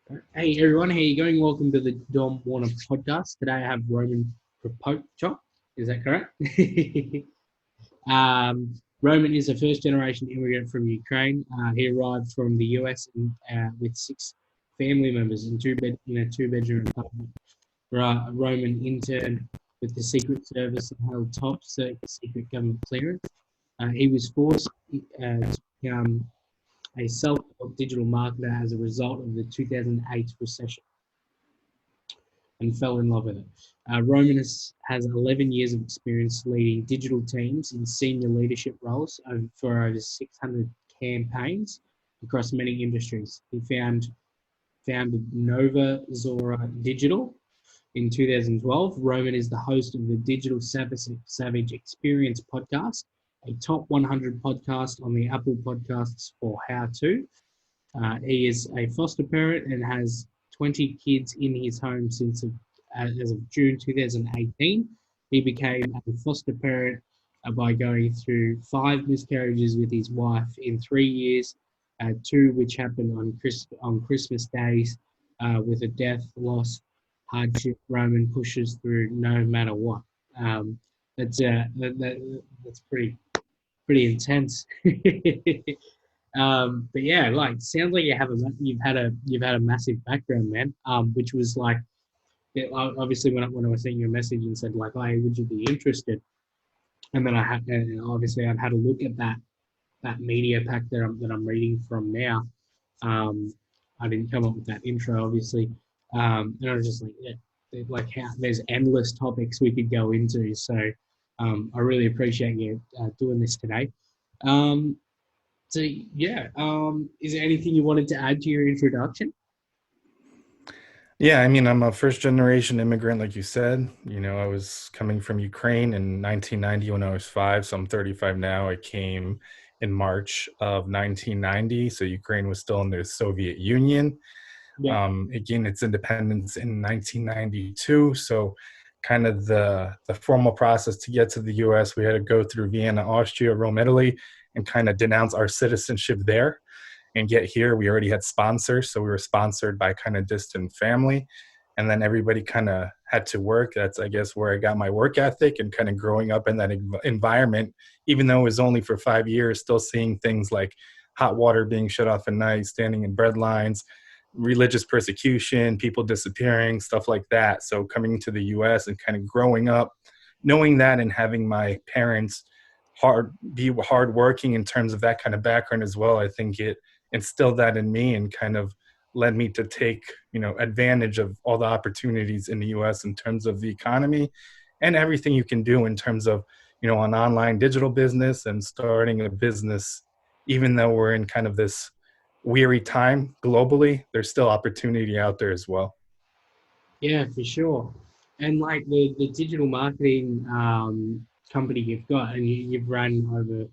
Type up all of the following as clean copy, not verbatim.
Hey everyone, how you going? Welcome to the Dom Warner podcast. Today I have Roman Prokopchuk. Is that correct? Roman is a first-generation immigrant from Ukraine. He arrived from the US with six family members in a two-bedroom apartment. Roman interned with the Secret Service and held secret government clearance. He was forced to become a self-taught digital marketer as a result of the 2008 recession and fell in love with it. Roman has 11 years of experience leading digital teams in senior leadership roles for over 600 campaigns across many industries. He founded Nova Zora Digital in 2012. Roman is the host of the Digital Savage Experience podcast, a top 100 podcast on the Apple Podcasts for How To. He is a foster parent and has 20 kids in his home as of June 2018. He became a foster parent by going through 5 miscarriages with his wife in 3 years, 2 which happened on Christmas days, with a death, loss, hardship. Roman pushes through no matter what. Um, that's pretty intense. But yeah, like sounds like you've had a massive background, man. Which was like obviously when I was sending you a message and said like, hey, would you be interested? And then and obviously I've had a look at that media pack that I'm reading from now. Um, I didn't come up with that intro, obviously, and I was just like, yeah, like how there's endless topics we could go into. So I really appreciate you doing this today. Um, so yeah, is there anything you wanted to add to your introduction? Yeah, I mean, I'm a first generation immigrant, like you said. I was coming from Ukraine in 1990 when I was 5, so I'm 35 now. I came in March of 1990, so Ukraine was still in the Soviet Union. Yeah, Again, its independence in 1992, so kind of the formal process to get to the US, we had to go through Vienna, Austria, Rome, Italy, and kind of denounce our citizenship there and get here. We already had sponsors, so we were sponsored by kind of distant family. And then everybody kind of had to work. That's, I guess, where I got my work ethic and kind of growing up in that environment, even though it was only for 5 years, still seeing things like hot water being shut off at night, standing in bread lines, religious persecution, people disappearing, stuff like that. So coming to the US and kind of growing up, knowing that and having my parents be hardworking in terms of that kind of background as well, I think it instilled that in me and kind of led me to take advantage of all the opportunities in the US in terms of the economy and everything you can do in terms of an online digital business and starting a business. Even though we're in kind of this weary time globally, there's still opportunity out there as well. yeah, for sure. And like the digital marketing company you've got, and you've run over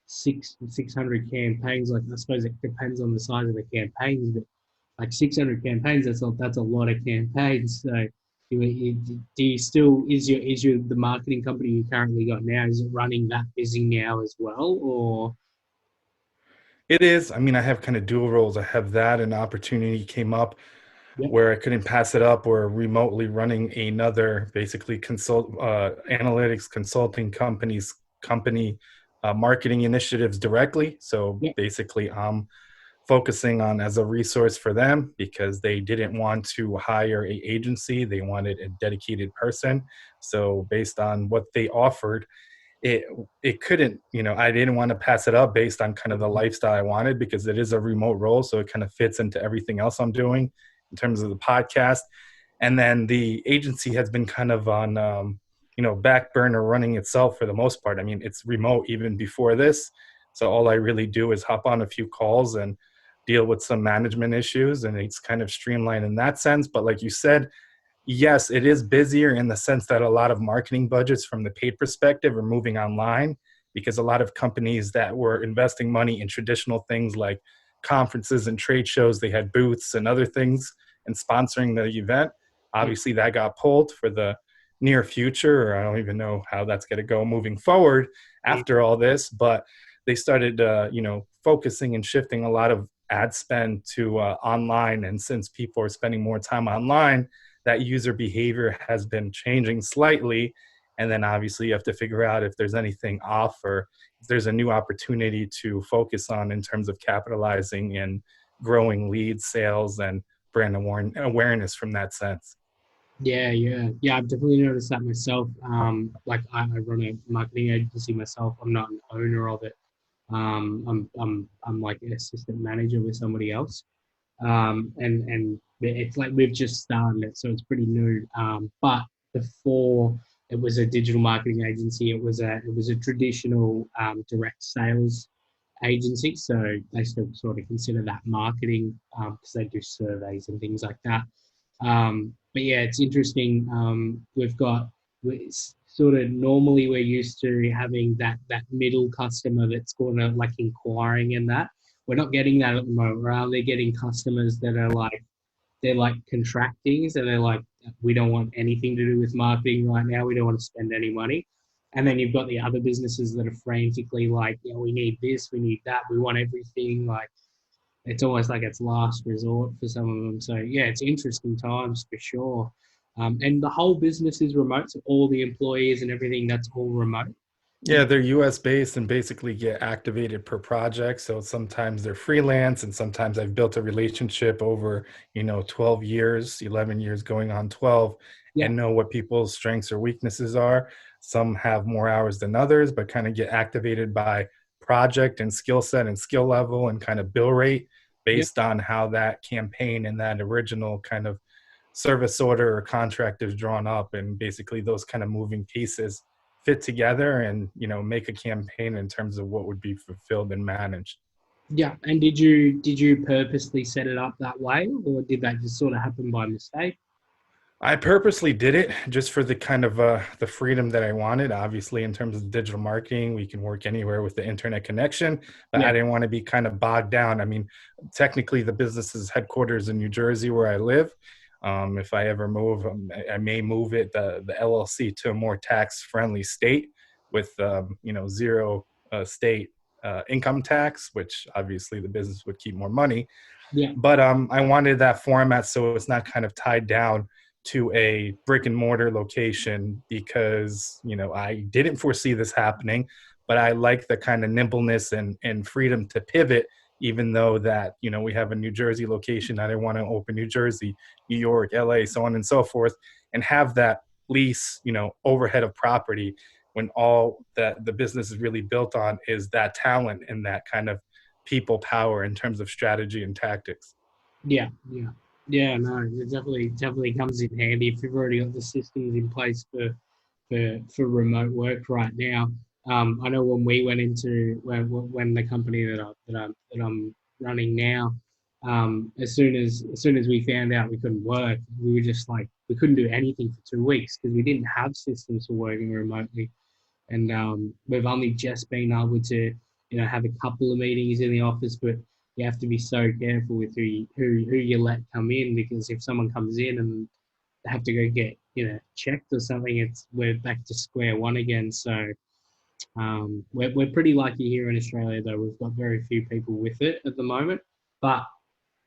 600 campaigns. Like I suppose it depends on the size of the campaigns, but like 600 campaigns, that's a lot of campaigns. So do you still is your the marketing company you currently got now, is it running that busy now as well, or? It is. I mean, I have kind of dual roles. I have that, an opportunity came up Yep. where I couldn't pass it up, or remotely running another basically analytics consulting company marketing initiatives directly. So Yep. basically, I'm focusing on as a resource for them because they didn't want to hire a agency; they wanted a dedicated person. So based on what they offered, it it couldn't, I didn't want to pass it up based on kind of the lifestyle I wanted, because it is a remote role, so it kind of fits into everything else I'm doing in terms of the podcast. And then the agency has been kind of on back burner running itself for the most part. I mean, it's remote even before this, so all I really do is hop on a few calls and deal with some management issues, and it's kind of streamlined in that sense. But like you said, yes, it is busier in the sense that a lot of marketing budgets from the paid perspective are moving online, because a lot of companies that were investing money in traditional things like conferences and trade shows, they had booths and other things and sponsoring the event. Yep. Obviously, that got pulled for the near future, or I don't even know how that's going to go moving forward after all this. But they started, focusing and shifting a lot of ad spend to online. And since people are spending more time online, that user behavior has been changing slightly. And then obviously you have to figure out if there's anything off or if there's a new opportunity to focus on in terms of capitalizing and growing lead sales and brand awareness from that sense. Yeah. I've definitely noticed that myself. Like I run a marketing agency myself. I'm not an owner of it. I'm like an assistant manager with somebody else. And it's like we've just started it, so it's pretty new. But before it was a digital marketing agency, it was a traditional direct sales agency. So they still sort of consider that marketing because they do surveys and things like that. But yeah, it's interesting. Sort of normally we're used to having that middle customer that's going to like inquiring and that. We're not getting that at the moment. We're only getting customers that are like they're like contracting, so they're like, we don't want anything to do with marketing right now. We don't want to spend any money. And then you've got the other businesses that are frantically like, we need this, we need that, we want everything. Like it's almost like it's last resort for some of them. So yeah, it's interesting times for sure. And the whole business is remote, so all the employees and everything that's all remote. Yeah, they're US based and basically get activated per project. So sometimes they're freelance and sometimes I've built a relationship over, 12 years, 11 years going on 12 Yeah, and know what people's strengths or weaknesses are. Some have more hours than others, but kind of get activated by project and skill set and skill level and kind of bill rate yeah. based on how that campaign and that original kind of service order or contract is drawn up, and basically those kind of moving pieces fit together and make a campaign in terms of what would be fulfilled and managed. Yeah, and did you purposely set it up that way, or did that just sort of happen by mistake? I purposely did it just for the kind of the freedom that I wanted. Obviously, in terms of digital marketing, we can work anywhere with the internet connection, but Yeah, I didn't want to be kind of bogged down. I mean, technically, the business's headquarters in New Jersey, where I live. If I ever move, I may move it the LLC to a more tax friendly state with zero state income tax, which obviously the business would keep more money. yeah, But I wanted that format so it's not kind of tied down to a brick and mortar location because I didn't foresee this happening, but I like the kind of nimbleness and freedom to pivot. Even though that we have a New Jersey location, I didn't want to open New Jersey, New York, LA, so on and so forth, and have that lease overhead of property when all that the business is really built on is that talent and that kind of people power in terms of strategy and tactics. yeah. No, it definitely comes in handy if you've already got the systems in place for remote work right now. I know when we went into when the company that I'm running now, as soon as we found out we couldn't work, we were just like we couldn't do anything for 2 weeks because we didn't have systems for working remotely, and we've only just been able to have a couple of meetings in the office, but you have to be so careful with who you let come in because if someone comes in and have to go get checked or something, we're back to square one again. So we're pretty lucky here in Australia, though. We've got very few people with it at the moment, but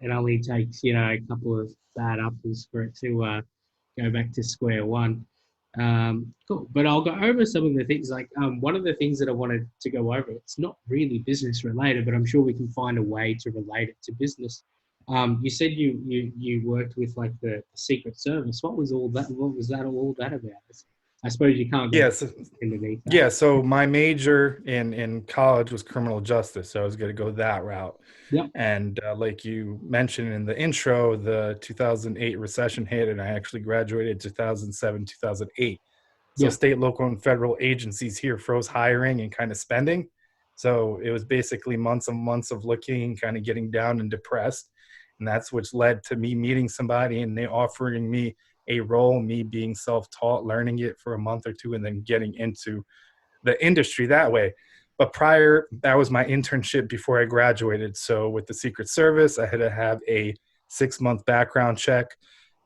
it only takes a couple of bad apples for it to go back to square one. Cool, but I'll go over some of the things. Like one of the things that I wanted to go over, it's not really business related, but I'm sure we can find a way to relate it to business. You said you worked with like the Secret Service. What was all that? What was that all that about? I suppose you can't go Yes. into detail. Yeah, so my major in college was criminal justice, so I was going to go that route. Yep. And like you mentioned in the intro, the 2008 recession hit, and I actually graduated 2007, 2008. So Yeah. state, local, and federal agencies here froze hiring and kind of spending. So it was basically months and months of looking, kind of getting down and depressed. And that's which led to me meeting somebody and they offering me a role, me being self-taught, learning it for a month or two, and then getting into the industry that way. But prior, that was my internship before I graduated. So with the Secret Service, I had to have a 6-month background check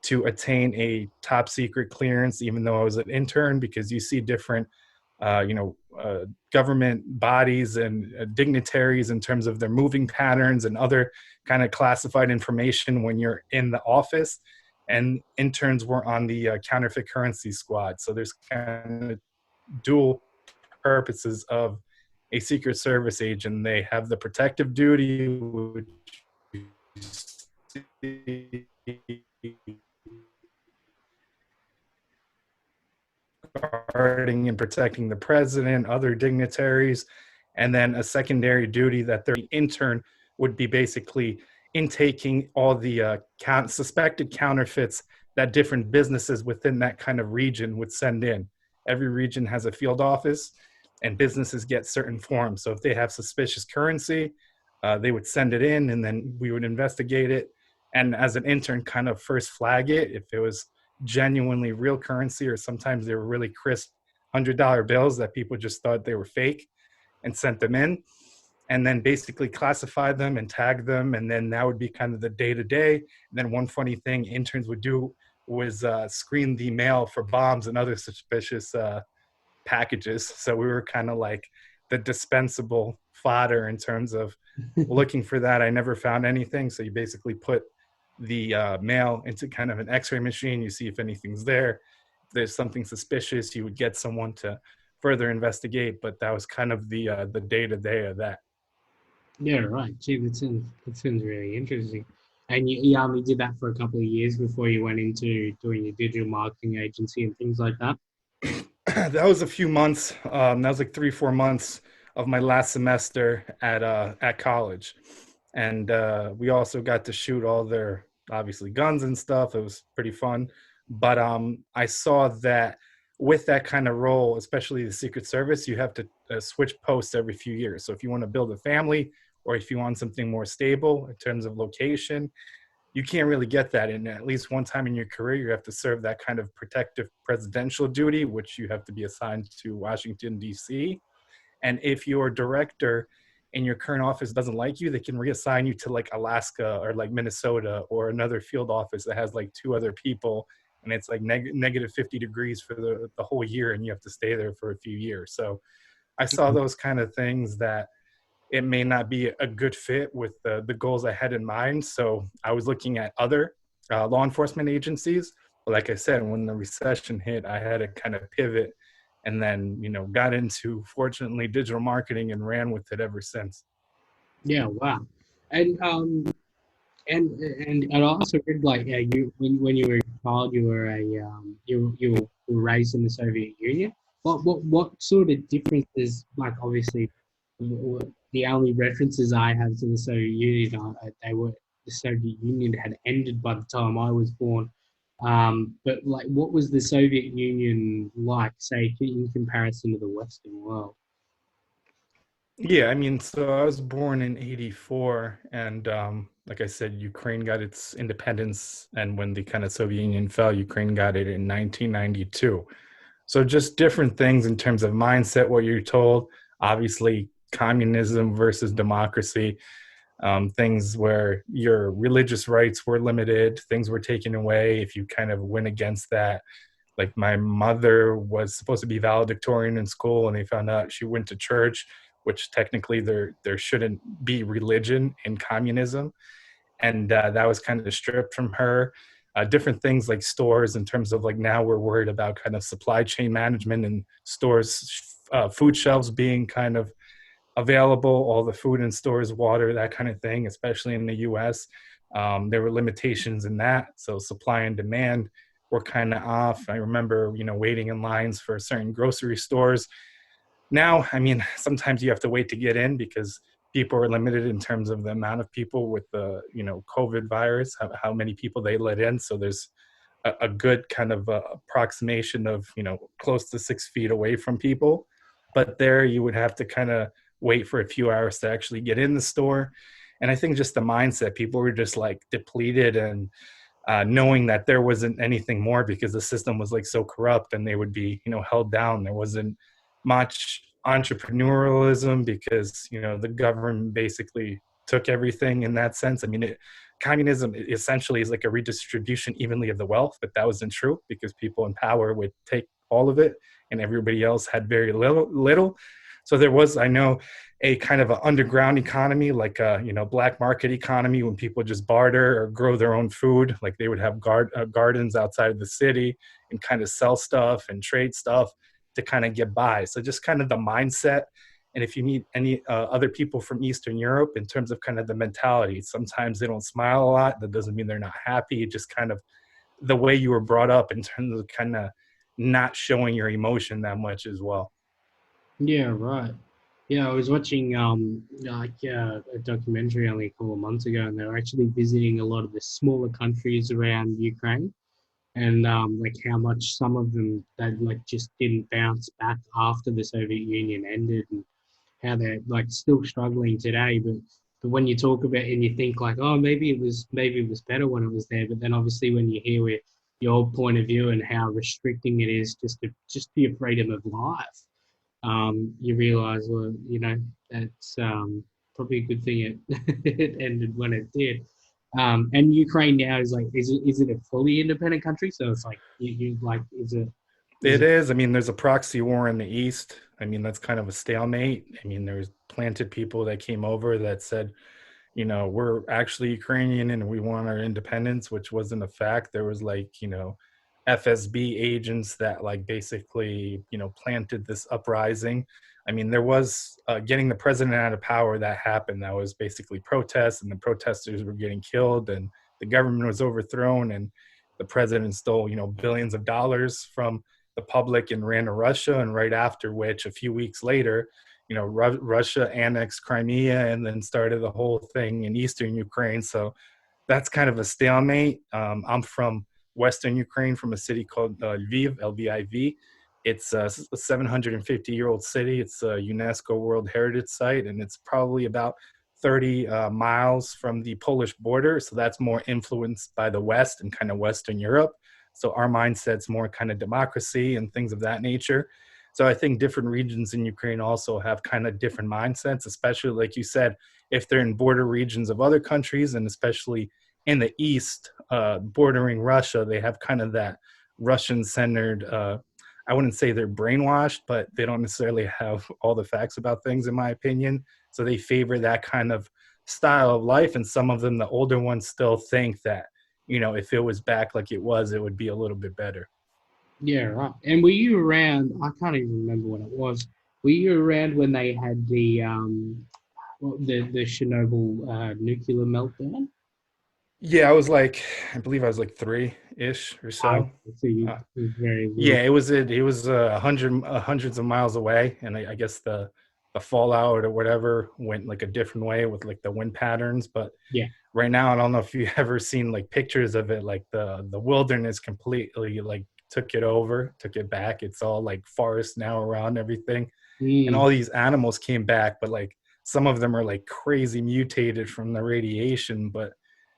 to attain a top secret clearance, even though I was an intern, because you see different government bodies and dignitaries in terms of their moving patterns and other kind of classified information when you're in the office. And interns were on the counterfeit currency squad. So there's kind of dual purposes of a Secret Service agent. They have the protective duty, which guarding and protecting the president, other dignitaries, and then a secondary duty that their intern would be basically intaking all the suspected counterfeits that different businesses within that kind of region would send in. Every region has a field office, and businesses get certain forms. So if they have suspicious currency, they would send it in, and then we would investigate it. And as an intern, kind of first flag it if it was genuinely real currency, or sometimes they were really crisp $100 bills that people just thought they were fake and sent them in, and then basically classify them and tag them. And then that would be kind of the day-to-day. And then one funny thing interns would do was screen the mail for bombs and other suspicious packages. So we were kind of like the dispensable fodder in terms of looking for that. I never found anything. So you basically put the mail into kind of an x-ray machine. You see if anything's there. If there's something suspicious, you would get someone to further investigate. But that was kind of the day-to-day of that. Yeah, right. Gee, that sounds really interesting. And you only did that for a couple of years before you went into doing your digital marketing agency and things like that? That was a few months. That was like 3-4 months of my last semester at college. And we also got to shoot all their, obviously, guns and stuff. It was pretty fun. But I saw that with that kind of role, especially the Secret Service, you have to switch posts every few years. So if you want to build a family, or if you want something more stable in terms of location, you can't really get that in at least one time in your career. You have to serve that kind of protective presidential duty, which you have to be assigned to Washington, D.C. And if your director in your current office doesn't like you, they can reassign you to like Alaska or like Minnesota or another field office that has like 2 other people. And it's like negative 50 degrees for the whole year, and you have to stay there for a few years. So I saw those kind of things that it may not be a good fit with the goals I had in mind. So I was looking at other law enforcement agencies. But like I said, when the recession hit, I had to kind of pivot, and then, got into, fortunately, digital marketing and ran with it ever since. Yeah, wow. And and I also read like you when you were a child, you were you were raised in the Soviet Union. What sort of differences? Like obviously, the only references I have to the Soviet Union are the Soviet Union had ended by the time I was born. But like, what was the Soviet Union like, say, in comparison to the Western world? Yeah, I mean, so I was born in '84, and like I said, Ukraine got its independence, and when the kind of Soviet Union fell, Ukraine got it in 1992. So just different things in terms of mindset, what you're told. Obviously, communism versus democracy, things where your religious rights were limited, things were taken away if you kind of went against that. Like my mother was supposed to be valedictorian in school, and they found out she went to church, which technically there shouldn't be religion in communism, and that was kind of stripped from her. Different things like stores, in terms of like now we're worried about kind of supply chain management and stores, food shelves being kind of available, all the food in stores, water, that kind of thing, especially in the US. There were limitations in that. So supply and demand were kind of off. I remember, waiting in lines for certain grocery stores. Now, I mean, sometimes you have to wait to get in because people are limited in terms of the amount of people with the, COVID virus, how many people they let in. So there's a good kind of approximation of, close to 6 feet away from people. But there you would have to kind of wait for a few hours to actually get in the store. And I think just the mindset, people were just like depleted, and knowing that there wasn't anything more because the system was like so corrupt, and they would be, held down. There wasn't much entrepreneurialism because, the government basically took everything in that sense. I mean, communism essentially is like a redistribution evenly of the wealth, but that wasn't true because people in power would take all of it and everybody else had very little. So there was, I know, a kind of an underground economy, like a black market economy, when people just barter or grow their own food. Like they would have gardens outside of the city and kind of sell stuff and trade stuff to kind of get by. So just kind of the mindset. And if you meet any other people from Eastern Europe, in terms of kind of the mentality, sometimes they don't smile a lot. That doesn't mean they're not happy. It just kind of the way you were brought up in terms of kind of not showing your emotion that much as well. Yeah, right. Yeah, I was watching a documentary only a couple of months ago, and they were actually visiting a lot of the smaller countries around Ukraine, and like how much some of them that like just didn't bounce back after the Soviet Union ended, and how they're like still struggling today. But when you talk about it and you think like, oh, maybe it was better when it was there, but then obviously when you hear your point of view and how restricting it is just to your freedom of life, you realize, well, that's probably a good thing it ended when it did. And Ukraine now is like, is it a fully independent country? So it's like, you like, is It it, is. I mean, there's a proxy war in the East. I mean, that's kind of a stalemate. I mean, there's planted people that came over that said, we're actually Ukrainian and we want our independence, which wasn't a fact. There was like, FSB agents that like basically, planted this uprising. I mean, there was getting the president out of power that happened. That was basically protests, and the protesters were getting killed, and the government was overthrown, and the president stole, billions of dollars from the public and ran to Russia. And right after which, a few weeks later, Russia annexed Crimea and then started the whole thing in eastern Ukraine. So that's kind of a stalemate. I'm from Western Ukraine, from a city called Lviv, Lviv. It's a 750-year-old city. It's a UNESCO World Heritage Site, and it's probably about 30 miles from the Polish border. So that's more influenced by the West and kind of Western Europe. So our mindset's more kind of democracy and things of that nature. So I think different regions in Ukraine also have kind of different mindsets, especially like you said, if they're in border regions of other countries, and especially in the East, bordering Russia, they have kind of that Russian-centered, I wouldn't say they're brainwashed, but they don't necessarily have all the facts about things, in my opinion. So they favor that kind of style of life. And some of them, the older ones, still think that, if it was back like it was, it would be a little bit better. yeah, right. And were you around? I can't even remember when it was. Were you around when they had the Chernobyl nuclear meltdown? Yeah, I believe I was like three-ish or I so. see you Uh, very little. yeah, it was hundreds of miles away, and I guess the fallout or whatever went like a different way with like the wind patterns. But Yeah, right now, I don't know if you've ever seen like pictures of it. Like the wilderness completely like took it back. It's all like forest now around everything, and all mm, these animals came back, but like some of them are like crazy mutated from the radiation, but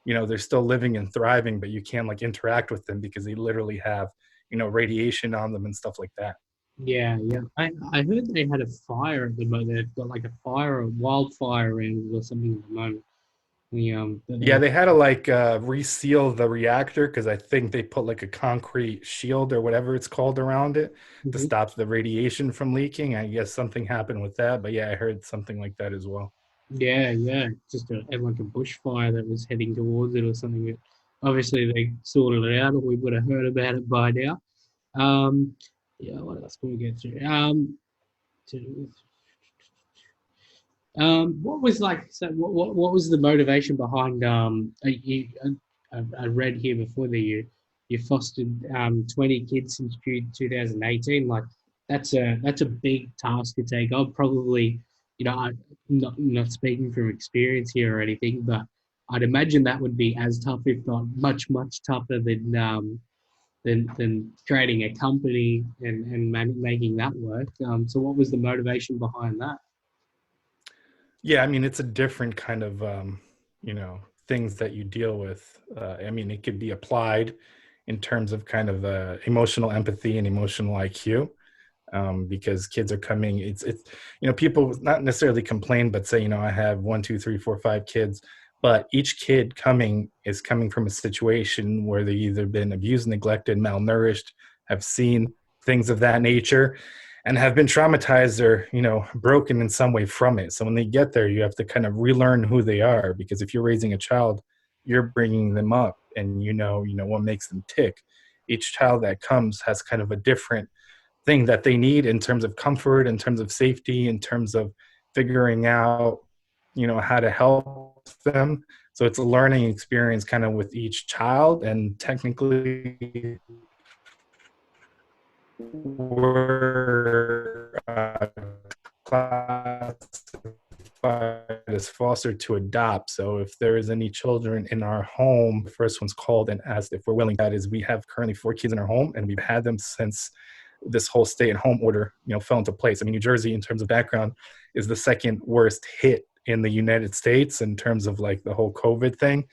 they're still living and thriving, but you can't like interact with them because they literally have radiation on them and stuff like that. yeah, yeah. I heard they had a fire at the moment. They've got like a fire, a wildfire around it or something at the moment. But Yeah, they had to like reseal the reactor because I think they put like a concrete shield or whatever it's called around it to mhm. stop the radiation from leaking. I guess something happened with that, but yeah, I heard something like that as well. Yeah, yeah. Just had like a bushfire that was heading towards it or something. But obviously they sorted it out, or we would have heard about it by now. Um, yeah. What else can we get through? To, what was like? So, what was the motivation behind? I read here before that you fostered 20 kids since 2018. Like that's a big task to take. I'll probably, I'm not speaking from experience here or anything, but I'd imagine that would be as tough, if not much tougher than creating a company and making that work. So what was the motivation behind that? Yeah, I mean, it's a different kind of, things that you deal with. I mean, it could be applied in terms of kind of emotional empathy and emotional IQ, because kids are coming. It's people not necessarily complain, but say, I have one, two, three, four, five kids, but each kid coming is coming from a situation where they either been abused, neglected, malnourished, have seen things of that nature, and have been traumatized or, broken in some way from it. So when they get there, you have to kind of relearn who they are, because if you're raising a child, you're bringing them up, and what makes them tick. Each child that comes has kind of a different thing that they need in terms of comfort, in terms of safety, in terms of figuring out, how to help them. So it's a learning experience kind of with each child. And technically, we're classified as foster to adopt. So if there is any children in our home, the first one's called and asked if we're willing. That is, we have currently 4 kids in our home, and we've had them since this whole stay-at-home order, fell into place. I mean, New Jersey, in terms of background, is the second worst hit in the United States in terms of like the whole COVID thing.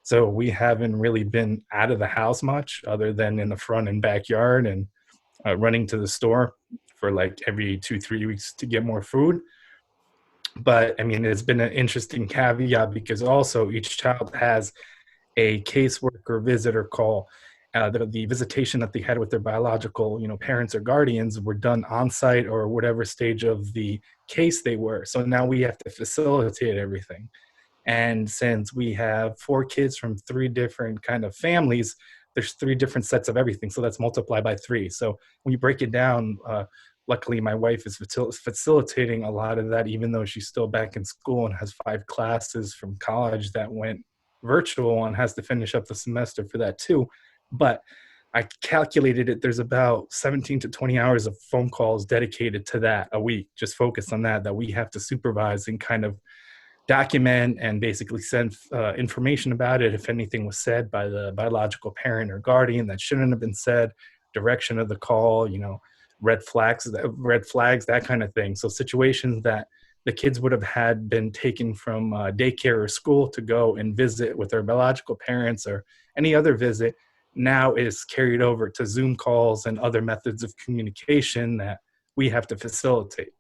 So we haven't really been out of the house much, other than in the front and backyard, and running to the store for like every 2-3 weeks to get more food. But I mean, it's been an interesting caveat, because also each child has a caseworker visitor call. The visitation that they had with their biological, parents or guardians were done on site or whatever stage of the case they were. So now we have to facilitate everything. And since we have 4 kids from 3 different kind of families, there's 3 different sets of everything. So that's multiplied by 3. So when you break it down, luckily my wife is facilitating a lot of that, even though she's still back in school and has 5 classes from college that went virtual and has to finish up the semester for that too. But I calculated it, there's about 17 to 20 hours of phone calls dedicated to that a week, just focused on that we have to supervise and kind of document and basically send information about it if anything was said by the biological parent or guardian that shouldn't have been said, direction of the call, red flags, that kind of thing. So situations that the kids would have had been taken from daycare or school to go and visit with their biological parents or any other visit, now is carried over to Zoom calls and other methods of communication that we have to facilitate.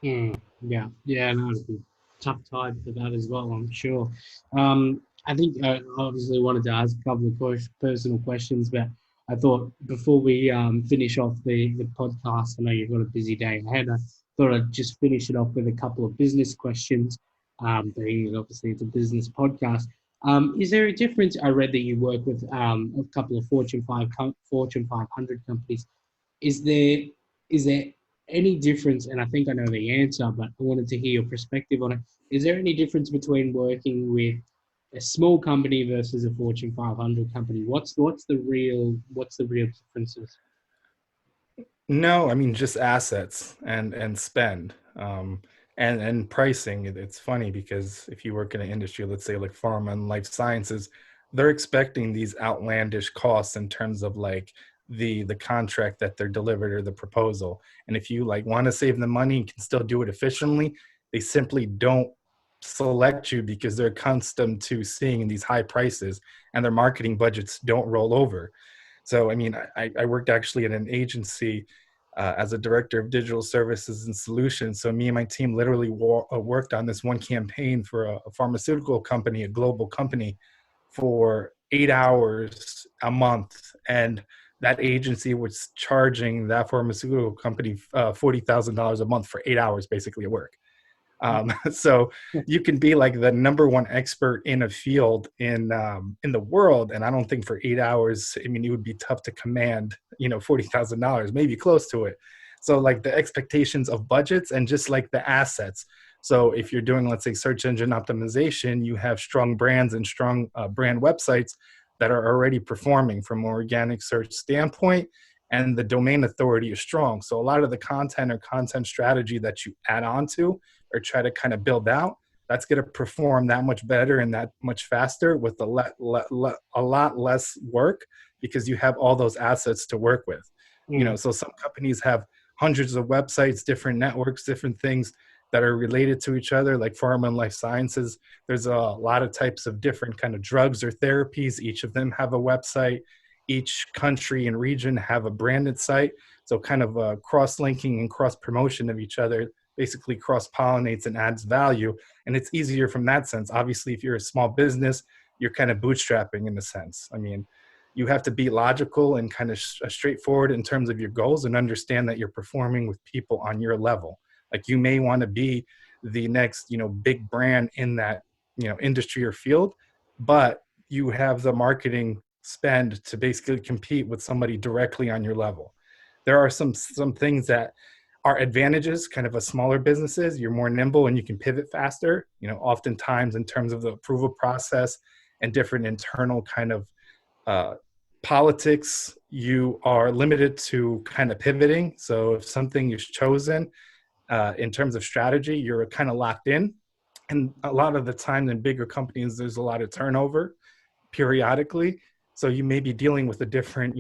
Yeah, no, it'd be a tough time for that as well, I'm sure. I think I obviously wanted to ask a couple of personal questions, but I thought before we finish off the podcast, I know you've got a busy day ahead. I thought I'd just finish it off with a couple of business questions. Being obviously it's a business podcast. Is there a difference? I read that you work with a couple of Fortune 500 companies. Is there any difference? And I think I know the answer, but I wanted to hear your perspective on it. Is there any difference between working with a small company versus a Fortune 500 company? What's the real differences? No, I mean, just assets and spend. And pricing. It's funny because if you work in an industry, let's say like pharma and life sciences, they're expecting these outlandish costs in terms of like the contract that they're delivered or the proposal. And if you like want to save the money and can still do it efficiently, they simply don't select you because they're accustomed to seeing these high prices, and their marketing budgets don't roll over. So, I mean, I worked actually at an agency as a director of digital services and solutions. So me and my team literally worked on this one campaign for a pharmaceutical company, a global company, for 8 hours a month. And that agency was charging that pharmaceutical company $40,000 a month for 8 hours basically at work. So you can be like the number one expert in a field in the world, and I don't think for 8 hours, I mean, it would be tough to command, $40,000, maybe close to it. So like the expectations of budgets and just like the assets. So if you're doing, let's say, search engine optimization, you have strong brands and strong brand websites that are already performing from an organic search standpoint, and the domain authority is strong. So a lot of the content or content strategy that you add on to or try to kind of build out, that's going to perform that much better and that much faster with a lot less work, because you have all those assets to work with. So some companies have hundreds of websites, different networks, different things that are related to each other, like pharma and life sciences. There's a lot of types of different kind of drugs or therapies. Each of them have a website. Each country and region have a branded site. So kind of cross-linking and cross-promotion of each other basically cross-pollinates and adds value. And it's easier from that sense. Obviously, if you're a small business, you're kind of bootstrapping in a sense. I mean, you have to be logical and kind of straightforward in terms of your goals and understand that you're performing with people on your level. Like you may want to be the next, big brand in that, industry or field, but you have the marketing spend to basically compete with somebody directly on your level. There are some things that are advantages kind of a smaller businesses. You're more nimble and you can pivot faster, oftentimes in terms of the approval process and different internal kind of uh, politics, you are limited to kind of pivoting. So if something is chosen in terms of strategy, you're kind of locked in. And a lot of the time in bigger companies, there's a lot of turnover periodically. So you may be dealing with a different,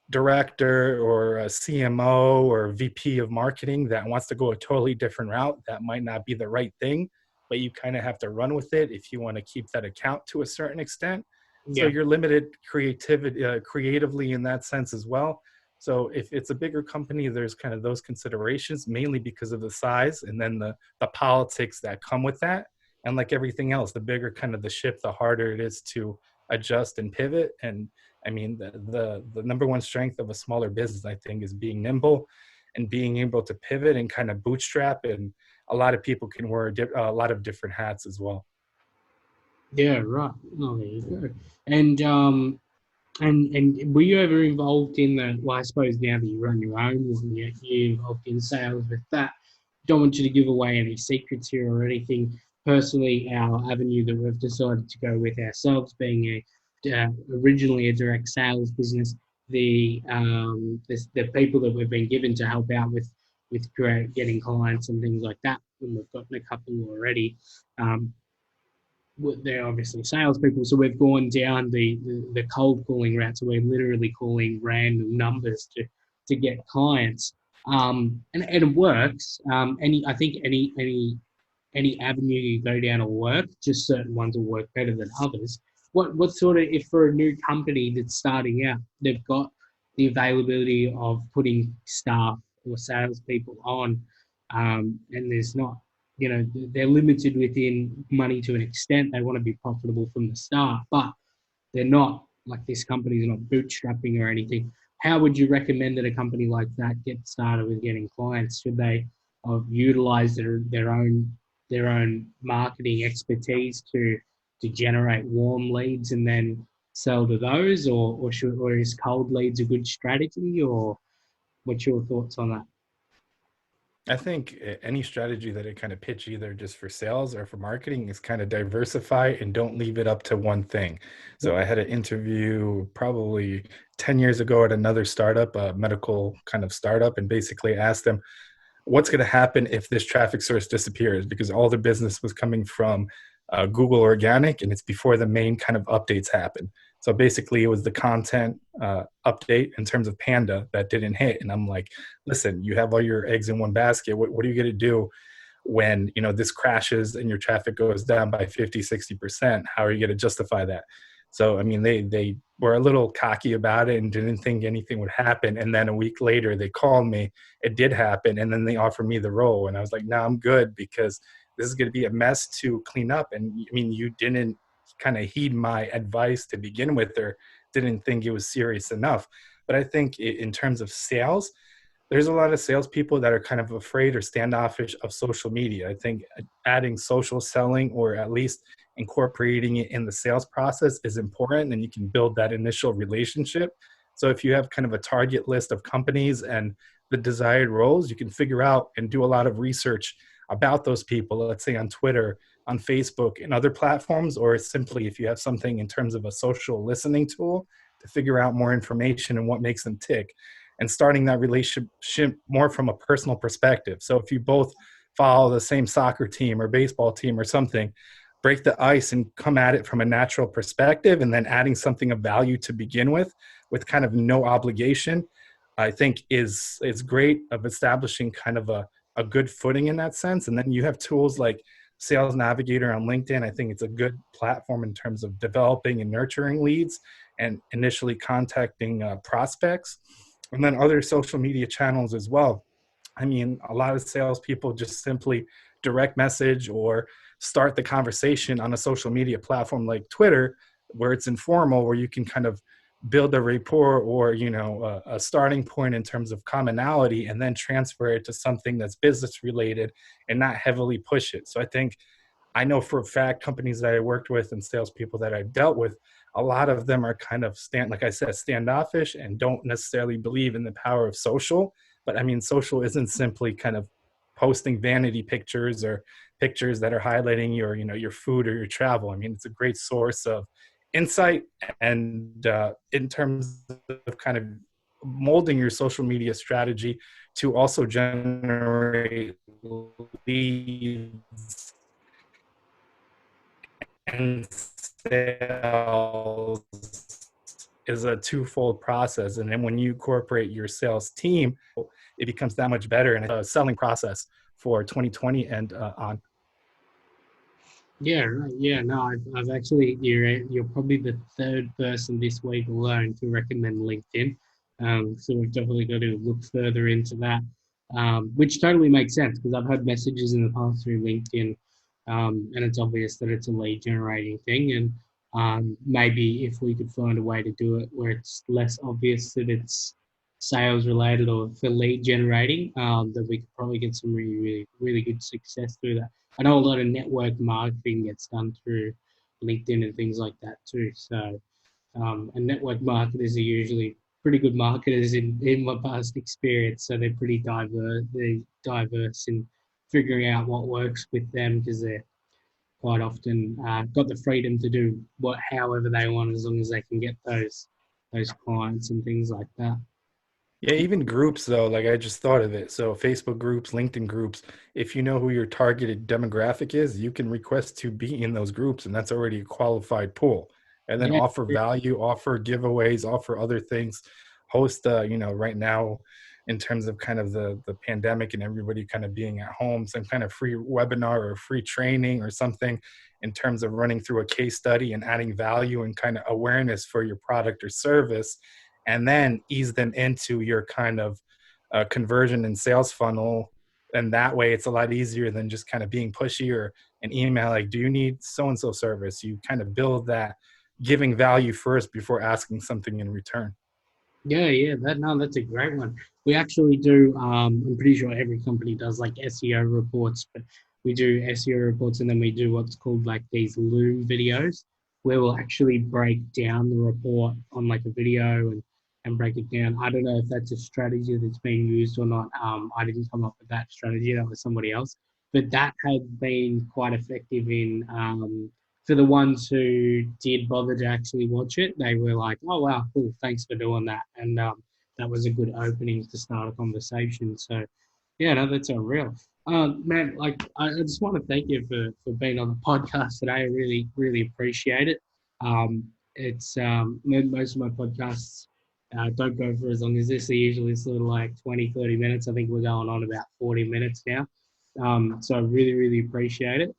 director or a CMO or VP of marketing that wants to go a totally different route. That might not be the right thing, but you kind of have to run with it if you want to keep that account to a certain extent. So Yeah. you're limited creatively in that sense as well. So if it's a bigger company, there's kind of those considerations, mainly because of the size and then the politics that come with that. And like everything else, the bigger kind of the ship, the harder it is to adjust and pivot. And I mean, the number one strength of a smaller business, I think, is being nimble and being able to pivot and kind of bootstrap. And a lot of people can wear a lot of different hats as well. Yeah, right. Oh, there you go. And and were you ever involved in the? Well, I suppose now that you run your own one, you're involved in sales with that. Don't want you to give away any secrets here or anything. Personally, our avenue that we've decided to go with ourselves, being originally a direct sales business, the people that we've been given to help out with getting clients and things like that, and we've gotten a couple already. Um, they're obviously salespeople, so we've gone down the cold calling route. So we're literally calling random numbers to get clients, and it works. I think any avenue you go down will work. Just certain ones will work better than others. What sort of, if for a new company that's starting out, they've got the availability of putting staff or salespeople on, and there's not, they're limited within money to an extent. They want to be profitable from the start, but they're not, like, this company's not bootstrapping or anything. How would you recommend that a company like that get started with getting clients? Should they utilize their own marketing expertise to generate warm leads and then sell to those, or is cold leads a good strategy, or what's your thoughts on that? I think any strategy that I kind of pitch either just for sales or for marketing is kind of diversify and don't leave it up to one thing. So I had an interview probably 10 years ago at another startup, a medical kind of startup, and basically asked them, what's going to happen if this traffic source disappears? Because all the business was coming from Google Organic, and it's before the main kind of updates happen. So basically, it was the content update in terms of Panda that didn't hit. And I'm like, listen, you have all your eggs in one basket. What are you going to do when this crashes and your traffic goes down by 50-60%? How are you going to justify that? So I mean, they were a little cocky about it and didn't think anything would happen. And then a week later, they called me. It did happen, and then they offered me the role. And I was like, no, I'm good, because this is going to be a mess to clean up. And I mean, you didn't kind of heed my advice to begin with, or didn't think it was serious enough. But I think in terms of sales, there's a lot of salespeople that are kind of afraid or standoffish of social media. I think adding social selling, or at least incorporating it in the sales process, is important, and you can build that initial relationship. So if you have kind of a target list of companies and the desired roles, you can figure out and do a lot of research about those people, let's say on Twitter, on Facebook, and other platforms, or simply if you have something in terms of a social listening tool to figure out more information and what makes them tick, and starting that relationship more from a personal perspective. So if you both follow the same soccer team or baseball team or something, break the ice and come at it from a natural perspective, and then adding something of value to begin with kind of no obligation, I think is great of establishing kind of a good footing in that sense. And then you have tools like Sales Navigator on LinkedIn. I think it's a good platform in terms of developing and nurturing leads and initially contacting prospects. And then other social media channels as well. I mean, a lot of salespeople just simply direct message or start the conversation on a social media platform like Twitter, where it's informal, where you can kind of build a rapport or, you know, a starting point in terms of commonality, and then transfer it to something that's business related and not heavily push it. So I think, I know for a fact, companies that I worked with and salespeople that I've dealt with, a lot of them are kind of like I said, standoffish and don't necessarily believe in the power of social. But I mean, social isn't simply kind of posting vanity pictures or pictures that are highlighting your, you know, your food or your travel. I mean, it's a great source of insight, and in terms of kind of molding your social media strategy to also generate leads and sales is a twofold process. And then when you incorporate your sales team, it becomes that much better. And it's a selling process for 2020 and on. Yeah, right. Yeah, no, I've actually, you're probably the third person this week alone to recommend LinkedIn. So we've definitely got to look further into that, which totally makes sense because I've had messages in the past through LinkedIn, and it's obvious that it's a lead generating thing. And maybe if we could find a way to do it where it's less obvious that it's sales related or for lead generating, that we could probably get some really, really, really good success through that. I know a lot of network marketing gets done through LinkedIn and things like that too. So, and network marketers are usually pretty good marketers in my past experience. So they're pretty diverse. They're diverse in figuring out what works with them because they're quite often got the freedom to do however they want as long as they can get those clients and things like that. Yeah, even groups though, like I just thought of it. So Facebook groups, LinkedIn groups, if you know who your targeted demographic is, you can request to be in those groups, and that's already a qualified pool. And then Yeah, offer value, offer giveaways, offer other things. Host, you know, right now, in terms of kind of the pandemic and everybody kind of being at home, some kind of free webinar or free training or something in terms of running through a case study and adding value and kind of awareness for your product or service, and then ease them into your kind of conversion and sales funnel. And that way it's a lot easier than just kind of being pushy or an email like, do you need so and so service? You kind of build that giving value first before asking something in return. yeah, yeah. That's a great one. We actually do. I'm pretty sure every company does like SEO reports, but we do SEO reports, and then we do what's called like these Loom videos, where we'll actually break down the report on like a video and break it down. I don't know if that's a strategy that's being used or not. I didn't come up with that strategy. That was somebody else, but that has been quite effective in for the ones who did bother to actually watch it. They were like, "Oh wow, cool, thanks for doing that," and that was a good opening to start a conversation. So, yeah, no, that's unreal. Man, like I just want to thank you for being on the podcast today. I really, really appreciate it. It's most of my podcasts don't go for as long as this. They're usually sort of like 20, 30 minutes. I think we're going on about 40 minutes now. So I really, really appreciate it.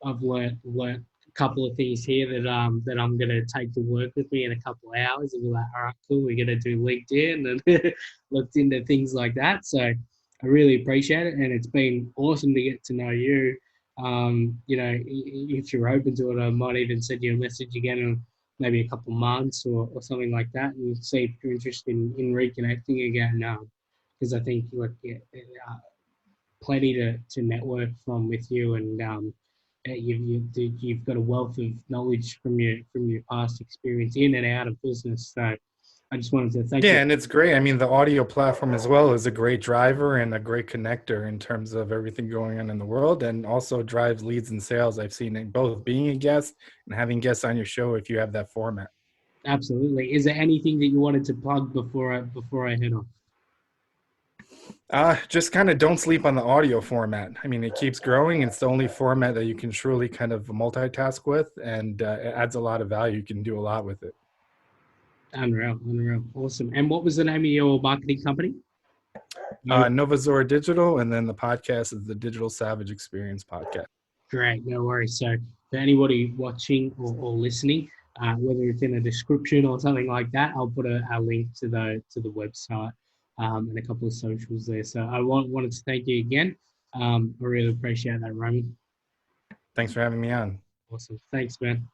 I've learnt a couple of things here that I'm gonna take to work with me in a couple of hours and be like, all right, cool, we're gonna do LinkedIn and looked into things like that. So I really appreciate it, and it's been awesome to get to know you. You know, if you're open to it, I might even send you a message again in maybe a couple of months or something like that, and see if you're interested in reconnecting again. Because I think like yeah, plenty to network from with you, and you've got a wealth of knowledge from your past experience in and out of business. So I just wanted to thank you. Yeah, and it's great. I mean, the audio platform as well is a great driver and a great connector in terms of everything going on in the world, and also drives leads and sales. I've seen it both being a guest and having guests on your show if you have that format. Absolutely. Is there anything that you wanted to plug before I head off? Just kind of don't sleep on the audio format. I mean, it keeps growing. It's the only format that you can truly kind of multitask with, and it adds a lot of value. You can do a lot with it. Unreal, unreal, awesome. And what was the name of your marketing company? No, Nova Zora Digital, and then the podcast is the Digital Savage Experience podcast. great, no worries. So for anybody watching or listening, whether it's in a description or something like that, I'll put a link to the website and a couple of socials there. So wanted to thank you again. I really appreciate that, Romy. Thanks for having me on. Awesome. Thanks, man.